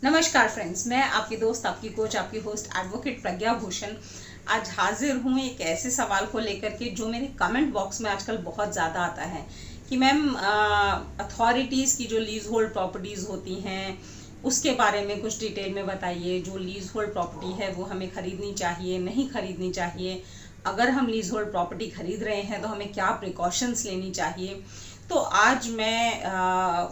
नमस्कार फ्रेंड्स, मैं आपकी दोस्त, आपकी कोच, आपकी होस्ट एडवोकेट प्रज्ञा भूषण आज हाजिर हूँ एक ऐसे सवाल को लेकर के जो मेरे कमेंट बॉक्स में आजकल बहुत ज़्यादा आता है कि मैम अथॉरिटीज़ की जो लीज होल्ड प्रॉपर्टीज़ होती हैं उसके बारे में कुछ डिटेल में बताइए। जो लीज होल्ड प्रॉपर्टी है वो हमें खरीदनी चाहिए, नहीं खरीदनी चाहिए? अगर हम लीज होल्ड प्रॉपर्टी खरीद रहे हैं तो हमें क्या प्रिकॉशंस लेनी चाहिए? तो आज मैं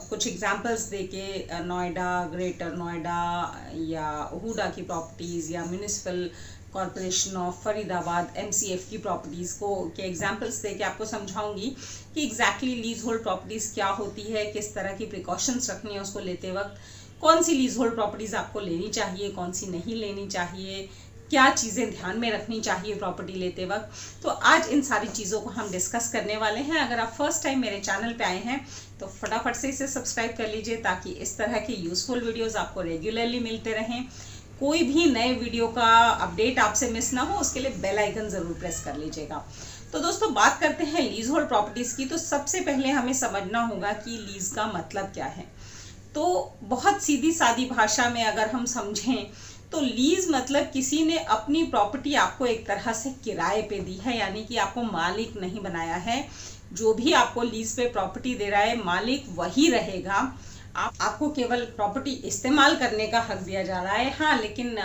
कुछ एग्जांपल्स देके नोएडा, ग्रेटर नोएडा या हुडा की प्रॉपर्टीज़ या municipal corporation of Faridabad MCF की प्रॉपर्टीज़ को के एग्जांपल्स देके आपको समझाऊंगी कि एग्जैक्टली लीज होल्ड प्रॉपर्टीज़ क्या होती है, किस तरह की प्रिकॉशंस रखनी है उसको लेते वक्त, कौन सी लीज होल्ड प्रॉपर्टीज़ आपको लेनी चाहिए, कौन सी नहीं लेनी चाहिए, क्या चीज़ें ध्यान में रखनी चाहिए प्रॉपर्टी लेते वक्त। तो आज इन सारी चीज़ों को हम डिस्कस करने वाले हैं। अगर आप फर्स्ट टाइम मेरे चैनल पे आए हैं तो फटाफट से इसे सब्सक्राइब कर लीजिए ताकि इस तरह के यूजफुल वीडियोस आपको रेगुलरली मिलते रहें। कोई भी नए वीडियो का अपडेट आपसे मिस ना हो उसके लिए बेल आइकन ज़रूर प्रेस कर लीजिएगा। तो दोस्तों, बात करते हैं लीज होल्ड प्रॉपर्टीज़ की। तो सबसे पहले हमें समझना होगा कि लीज का मतलब क्या है। तो बहुत सीधी सादी भाषा में अगर हम समझें तो लीज मतलब किसी ने अपनी प्रॉपर्टी आपको एक तरह से किराए पे दी है, यानी कि आपको मालिक नहीं बनाया है। जो भी आपको लीज पे प्रॉपर्टी दे रहा है मालिक वही रहेगा। आपको केवल प्रॉपर्टी इस्तेमाल करने का हक दिया जा रहा है। हाँ, लेकिन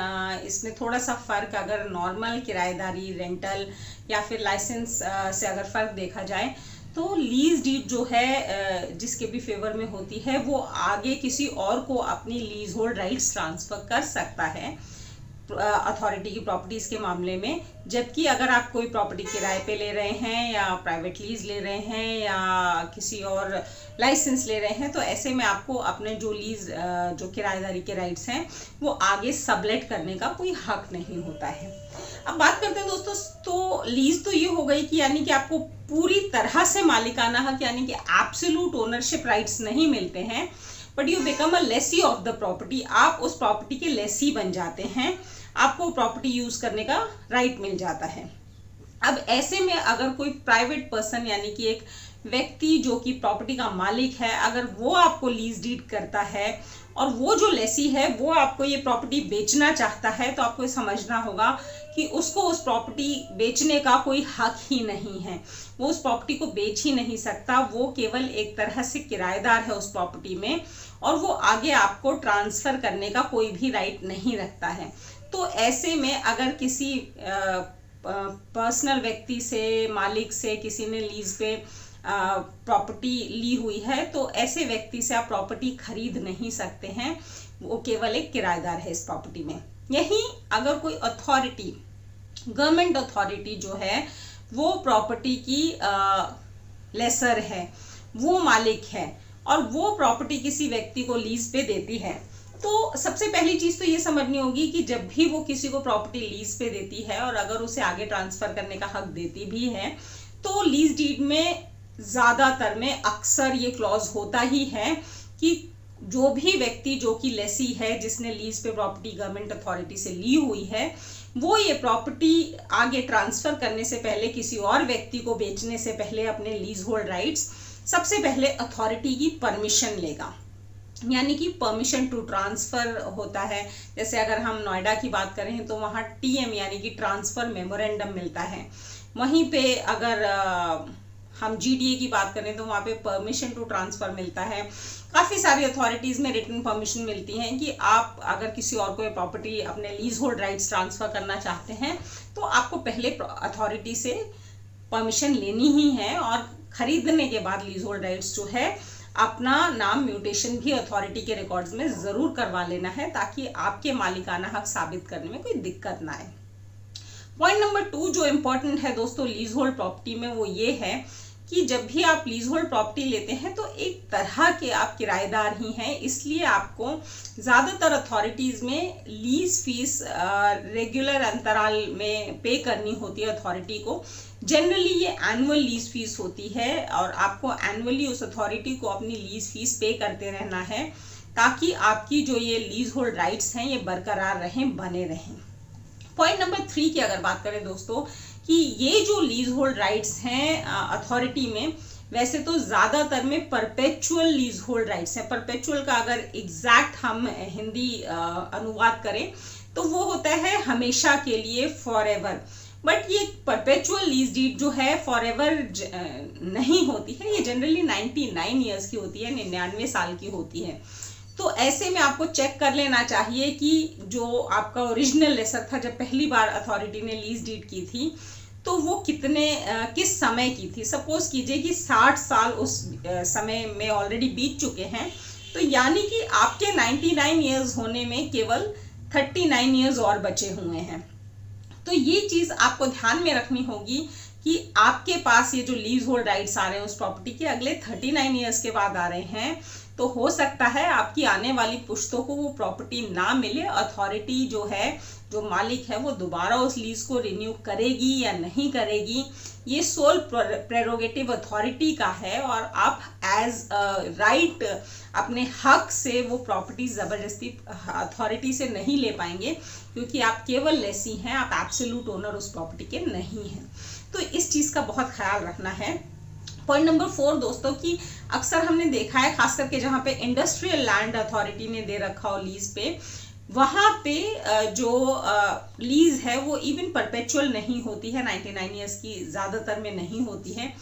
इसमें थोड़ा सा फर्क, अगर नॉर्मल किराएदारी, रेंटल या फिर लाइसेंस से अगर फर्क देखा जाए तो लीज डीड जो है जिसके भी फेवर में होती है वो आगे किसी और को अपनी लीज होल्ड राइट्स ट्रांसफर कर सकता है अथॉरिटी की प्रॉपर्टीज के मामले में। जबकि अगर आप कोई प्रॉपर्टी किराए पे ले रहे हैं या प्राइवेट लीज ले रहे हैं या किसी और लाइसेंस ले रहे हैं तो ऐसे में आपको अपने जो लीज जो किराएदारी के राइट्स हैं वो आगे सबलेट करने का कोई हक नहीं होता है। अब बात करते हैं दोस्तों, तो लीज तो ये हो गई कि यानी कि आपको पूरी तरह से मालिकाना हक यानी कि एब्सोल्यूट ओनरशिप राइट्स नहीं मिलते हैं, but you become a lessee of the property. आप उस प्रॉपर्टी के लेसी बन जाते हैं, आपको प्रॉपर्टी यूज करने का राइट मिल जाता है। अब ऐसे में अगर कोई प्राइवेट पर्सन यानी कि एक व्यक्ति जो कि प्रॉपर्टी का मालिक है, अगर वो आपको लीज डीड करता है और वो जो लेसी है वो आपको ये प्रॉपर्टी बेचना चाहता है तो आपको समझना होगा कि उसको उस प्रॉपर्टी बेचने का कोई हक ही नहीं है। वो उस प्रॉपर्टी को बेच ही नहीं सकता, वो केवल एक तरह से किराएदार है उस प्रॉपर्टी में और वो आगे आपको ट्रांसफर करने का कोई भी राइट नहीं रखता है। तो ऐसे में अगर किसी पर्सनल व्यक्ति से, मालिक से किसी ने लीज पे प्रॉपर्टी ली हुई है तो ऐसे व्यक्ति से आप प्रॉपर्टी खरीद नहीं सकते हैं, वो केवल एक किराएदार है इस प्रॉपर्टी में। यही अगर कोई अथॉरिटी, गवर्नमेंट अथॉरिटी जो है वो प्रॉपर्टी की लेसर है, वो मालिक है और वो प्रॉपर्टी किसी व्यक्ति को लीज पे देती है, तो सबसे पहली चीज तो ये समझनी होगी कि जब भी वो किसी को प्रॉपर्टी लीज पे देती है और अगर उसे आगे ट्रांसफर करने का हक देती भी है तो लीज डीड में ज्यादातर में अक्सर ये क्लॉज होता ही है कि जो भी व्यक्ति जो कि लेसी है, जिसने लीज पे प्रॉपर्टी गवर्नमेंट अथॉरिटी से ली हुई है, वो ये प्रॉपर्टी आगे ट्रांसफर करने से पहले, किसी और व्यक्ति को बेचने से पहले अपने लीज होल्ड राइट्स सबसे पहले अथॉरिटी की परमिशन लेगा, यानी कि परमिशन टू ट्रांसफर होता है। जैसे अगर हम नोएडा की बात करें तो वहाँ टीएम यानी कि ट्रांसफर मेमोरेंडम मिलता है। वहीं पे अगर हम जीडीए की बात करें तो वहाँ पे परमिशन टू ट्रांसफर मिलता है। काफ़ी सारी अथॉरिटीज़ में रिटन परमिशन मिलती हैं कि आप अगर किसी और को प्रॉपर्टी अपने लीज होल्ड राइट्स ट्रांसफर करना चाहते हैं तो आपको पहले अथॉरिटी से परमिशन लेनी ही है और खरीदने के बाद लीज होल्ड राइट्स जो है अपना नाम म्यूटेशन भी अथॉरिटी के रिकॉर्ड्स में जरूर करवा लेना है ताकि आपके मालिकाना हक साबित करने में कोई दिक्कत ना आए। पॉइंट नंबर 2 जो इम्पोर्टेंट है दोस्तों लीज होल्ड प्रॉपर्टी में वो ये है कि जब भी आप लीज होल्ड प्रॉपर्टी लेते हैं तो एक तरह के आप किराएदार ही हैं, इसलिए आपको ज़्यादातर अथॉरिटीज़ में लीज फीस रेगुलर अंतराल में पे करनी होती है अथॉरिटी को। जनरली ये एनुअल लीज फीस होती है और आपको एनुअली उस अथॉरिटी को अपनी लीज फीस पे करते रहना है ताकि आपकी जो ये लीज होल्ड राइट्स हैं ये बरकरार रहें, बने रहें। पॉइंट नंबर 3 की अगर बात करें दोस्तों कि ये जो लीज होल्ड राइट्स हैं अथॉरिटी में, वैसे तो ज़्यादातर में परपेचुअल लीज होल्ड राइट्स हैं। परपेचुअल का अगर एग्जैक्ट हम हिंदी अनुवाद करें तो वो होता है हमेशा के लिए, फॉर एवर। बट ये परपेचुअल लीज डीड जो है फॉर एवर नहीं होती है, ये जनरली 99 ईयर्स की होती है, 99 साल की होती है। तो ऐसे में आपको चेक कर लेना चाहिए कि जो आपका ओरिजिनल लेसर था, जब पहली बार अथॉरिटी ने लीज डीड की थी तो वो किस समय की थी। सपोज कीजिए कि 60 साल उस समय में ऑलरेडी बीत चुके हैं, तो यानी कि आपके 99 ईयर्स होने में केवल 39 ईयर्स और बचे हुए हैं। तो ये चीज़ आपको ध्यान में रखनी होगी कि आपके पास ये जो लीज होल्ड राइट्स आ रहे हैं उस प्रॉपर्टी के अगले 39 ईयर्स के बाद आ रहे हैं, तो हो सकता है आपकी आने वाली पुश्तों को वो प्रॉपर्टी ना मिले। अथॉरिटी जो है, जो मालिक है, वो दोबारा उस लीज को रिन्यू करेगी या नहीं करेगी, ये सोल प्रेरोगेटिव अथॉरिटी का है। और आप एज राइट अपने हक से वो प्रॉपर्टी ज़बरदस्ती अथॉरिटी से नहीं ले पाएंगे, क्योंकि आप केवल लेसी हैं, आप एब्सोल्यूट ओनर उस प्रॉपर्टी के नहीं हैं। तो इस चीज़ का बहुत ख्याल रखना है। पॉइंट नंबर 4 दोस्तों, कि अक्सर हमने देखा है, खास करके जहाँ पे इंडस्ट्रियल लैंड अथॉरिटी ने दे रखा हो लीज पे, वहाँ पे जो लीज है वो इवन परपेचुअल नहीं होती है, 99 ईयर्स की ज़्यादातर में नहीं होती है,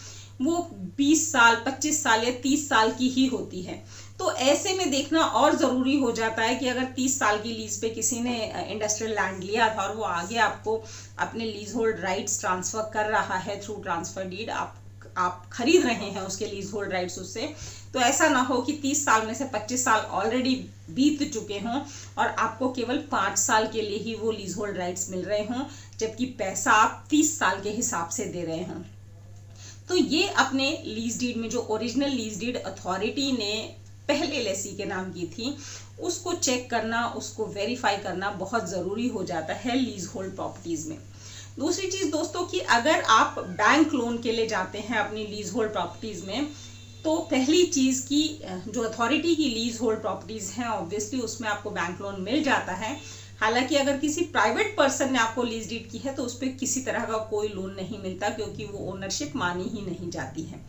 वो 20 साल 25 साल या 30 साल की ही होती है। तो ऐसे में देखना और ज़रूरी हो जाता है कि अगर 30 साल की लीज पे किसी ने इंडस्ट्रियल लैंड लिया था और वो आगे आपको अपने लीज होल्ड राइट्स ट्रांसफ़र कर रहा है थ्रू ट्रांसफ़र डीड, आप खरीद रहे हैं उसके लीज होल्ड राइट्स उससे, तो ऐसा ना हो कि 30 साल में से 25 साल ऑलरेडी बीत चुके हों और आपको केवल 5 साल के लिए ही वो लीज होल्ड राइट्स मिल रहे हों, जबकि पैसा आप 30 साल के हिसाब से दे रहे हों। तो ये अपने लीज डीड में जो ओरिजिनल लीज डीड अथॉरिटी ने पहले लेसी के नाम की थी, उसको चेक करना, उसको वेरीफाई करना बहुत ज़रूरी हो जाता है लीज होल्ड प्रॉपर्टीज़ में। दूसरी चीज़ दोस्तों, कि अगर आप बैंक लोन के लिए जाते हैं अपनी लीज होल्ड प्रॉपर्टीज़ में, तो पहली चीज़ की जो अथॉरिटी की लीज होल्ड प्रॉपर्टीज़ हैं, ऑब्वियसली उसमें आपको बैंक लोन मिल जाता है। हालांकि अगर किसी प्राइवेट पर्सन ने आपको लीज डीड की है तो उस पर किसी तरह का कोई लोन नहीं मिलता, क्योंकि वो ओनरशिप मानी ही नहीं जाती है।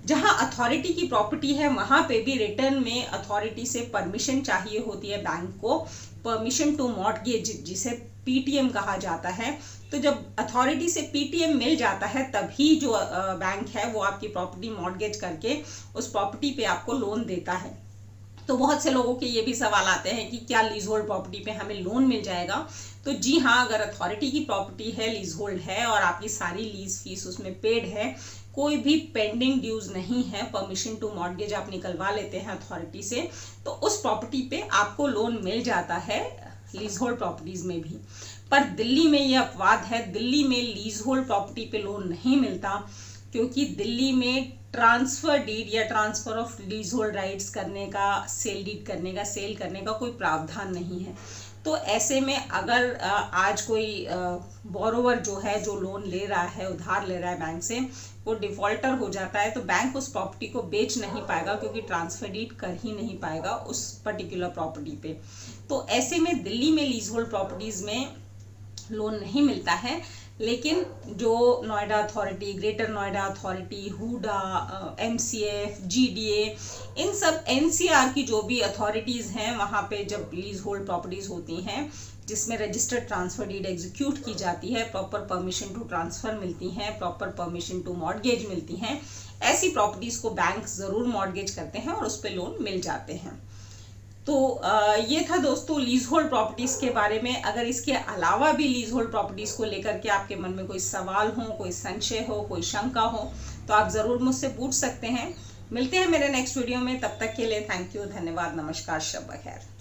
जहां अथॉरिटी की प्रॉपर्टी है वहां पे भी रिटर्न में अथॉरिटी से परमिशन चाहिए होती है बैंक को, परमिशन टू मॉर्टगेज, जिसे पीटीएम कहा जाता है। तो जब अथॉरिटी से पीटीएम मिल जाता है तभी जो बैंक है वो आपकी प्रॉपर्टी मॉर्टगेज करके उस प्रॉपर्टी पे आपको लोन देता है। तो बहुत से लोगों के ये भी सवाल आते हैं कि क्या लीज होल्ड प्रॉपर्टी पे हमें लोन मिल जाएगा। तो जी हाँ, अगर अथॉरिटी की प्रॉपर्टी है, लीज होल्ड है और आपकी सारी लीज फीस उसमें पेड है, कोई भी पेंडिंग ड्यूज नहीं है, परमिशन टू मॉर्टगेज आप निकलवा लेते हैं अथॉरिटी से, तो उस प्रॉपर्टी पे आपको लोन मिल जाता है लीज होल्ड प्रॉपर्टीज में भी। पर दिल्ली में ये अपवाद है, दिल्ली में लीज होल्ड प्रॉपर्टी पे लोन नहीं मिलता, क्योंकि दिल्ली में ट्रांसफर डीड या transfer of lease hold rights करने का, सेल डीड करने का, सेल करने का कोई प्रावधान नहीं है। तो ऐसे में अगर आज कोई बोरोवर जो है, जो लोन ले रहा है, उधार ले रहा है बैंक से, वो डिफॉल्टर हो जाता है, तो बैंक उस प्रॉपर्टी को बेच नहीं पाएगा, क्योंकि ट्रांसफर डीड कर ही नहीं पाएगा उस पर्टिकुलर प्रॉपर्टी पे। तो ऐसे में दिल्ली में लीज होल्ड प्रॉपर्टीज़ में लोन नहीं मिलता है। लेकिन जो Noida authority, greater Noida authority, HUDA, MCF, GDA, इन सब एनसीआर की जो भी अथॉरिटीज़ हैं, वहाँ पे जब लीज होल्ड प्रॉपर्टीज़ होती हैं जिसमें रजिस्टर्ड ट्रांसफर डीड एग्जीक्यूट की जाती है, प्रॉपर परमिशन टू ट्रांसफ़र मिलती हैं, प्रॉपर परमिशन टू मॉर्टगेज मिलती हैं, ऐसी प्रॉपर्टीज़ को बैंक ज़रूर मॉर्टगेज करते हैं और उस पर लोन मिल जाते हैं। तो ये था दोस्तों लीज होल्ड प्रॉपर्टीज़ के बारे में। अगर इसके अलावा भी लीज होल्ड प्रॉपर्टीज़ को लेकर के आपके मन में कोई सवाल हो, कोई संशय हो, कोई शंका हो, तो आप ज़रूर मुझसे पूछ सकते हैं। मिलते हैं मेरे नेक्स्ट वीडियो में, तब तक के लिए थैंक यू, धन्यवाद, नमस्कार, शब बखैर।